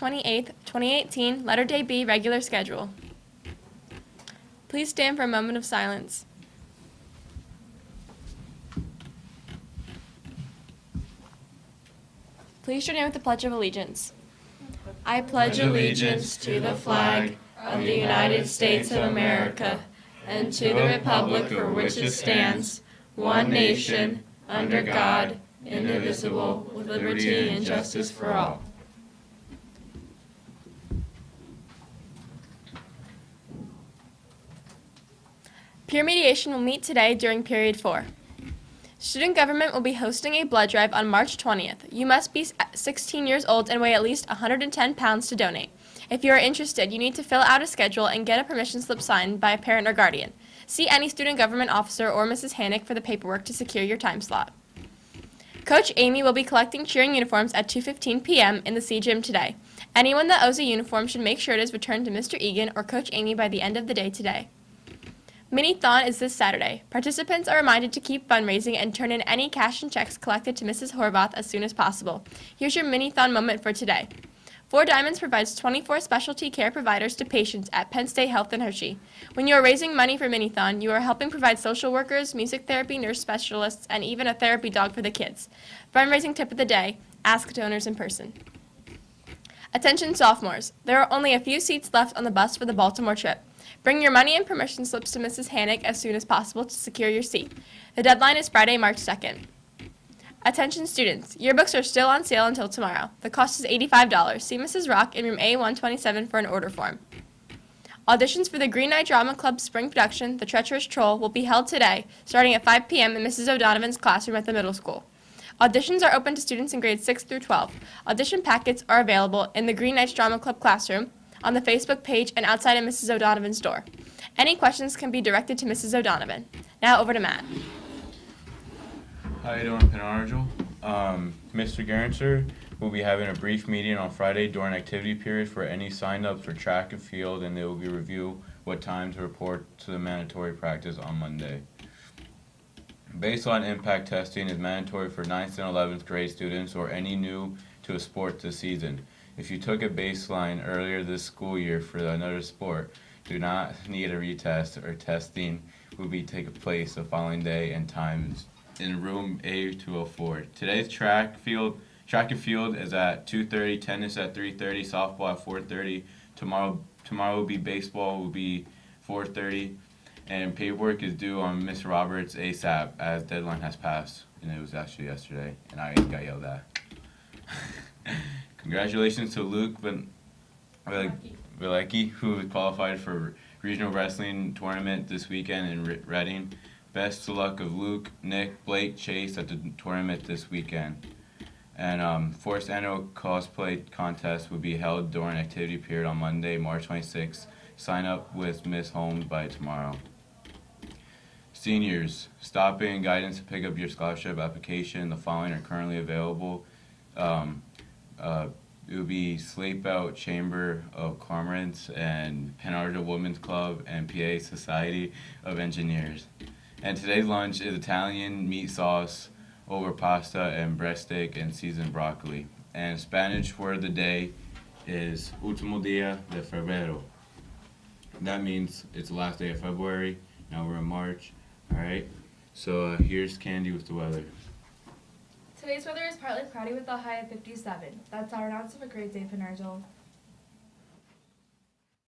28th, 2018, Letter Day B, regular schedule. Please stand for a moment of silence. Please join in with the Pledge of Allegiance. I pledge allegiance to the flag of the United States of America and to the republic for which it stands, one nation, under God, indivisible, with liberty and justice for all. Peer mediation will meet today during period 4. Student government will be hosting a blood drive on March 20th. You must be 16 years old and weigh at least 110 pounds to donate. If you are interested, you need to fill out a schedule and get a permission slip signed by a parent or guardian. See any student government officer or Mrs. Hannick for the paperwork to secure your time slot. Coach Amy will be collecting cheering uniforms at 2:15 p.m. in the C Gym today. Anyone that owes a uniform should make sure it is returned to Mr. Egan or Coach Amy by the end of the day today. Mini-thon is this Saturday. Participants are reminded to keep fundraising and turn in any cash and checks collected to Mrs. Horvath as soon as possible. Here's your mini-thon moment for today. Four Diamonds provides 24 specialty care providers to patients at Penn State Health in Hershey. When you are raising money for Mini-thon, you are helping provide social workers, music therapy, nurse specialists, and even a therapy dog for the kids. Fundraising tip of the day, ask donors in person. Attention sophomores, there are only a few seats left on the bus for the Baltimore trip. Bring your money and permission slips to Mrs. Hannick as soon as possible to secure your seat. The deadline is Friday, March 2nd. Attention students, yearbooks are still on sale until tomorrow. The cost is $85. See Mrs. Rock in room A127 for an order form. Auditions for the Green Knight Drama Club spring production, The Treacherous Troll, will be held today, starting at 5 p.m. in Mrs. O'Donovan's classroom at the middle school. Auditions are open to students in grades 6 through 12. Audition packets are available in the Green Knights Drama Club classroom, on the Facebook page, and outside of Mrs. O'Donovan's door. Any questions can be directed to Mrs. O'Donovan. Now over to Matt. How you doing, Penargel? Mr. Gerenser will be having a brief meeting on Friday during activity period for any signed-ups for track and field, and they will be review what time to report to the mandatory practice on Monday. Baseline impact testing is mandatory for 9th and 11th grade students or any new to a sport this season. If you took a baseline earlier this school year for another sport, do not need a retest, or testing will be taking place the following day and times in room A204. Today's track and field is at 2:30, tennis at 3:30, softball at 4:30. Tomorrow will be baseball, will be 4:30, and paperwork is due on Miss Roberts ASAP as deadline has passed, and it was actually yesterday, and I got yelled at. Congratulations to Luke Vilecki, who qualified for regional wrestling tournament this weekend in Reading. Best of luck of Luke, Nick, Blake, Chase at the tournament this weekend. And fourth annual cosplay contest will be held during activity period on Monday, March 26th. Sign up with Miss Holmes by tomorrow. Seniors, stopping and guidance to pick up your scholarship application. The following are currently available. It will be Slapeout Chamber of Commerce and Penargel Women's Club and PA Society of Engineers. And today's lunch is Italian meat sauce over pasta and breast steak and seasoned broccoli. And Spanish word of the day is Último día de febrero. That means it's the last day of February. Now we're in March. All right. So here's Candy with the weather. Today's weather is partly cloudy with a high of 57. That's our announce of a great day, Penargel.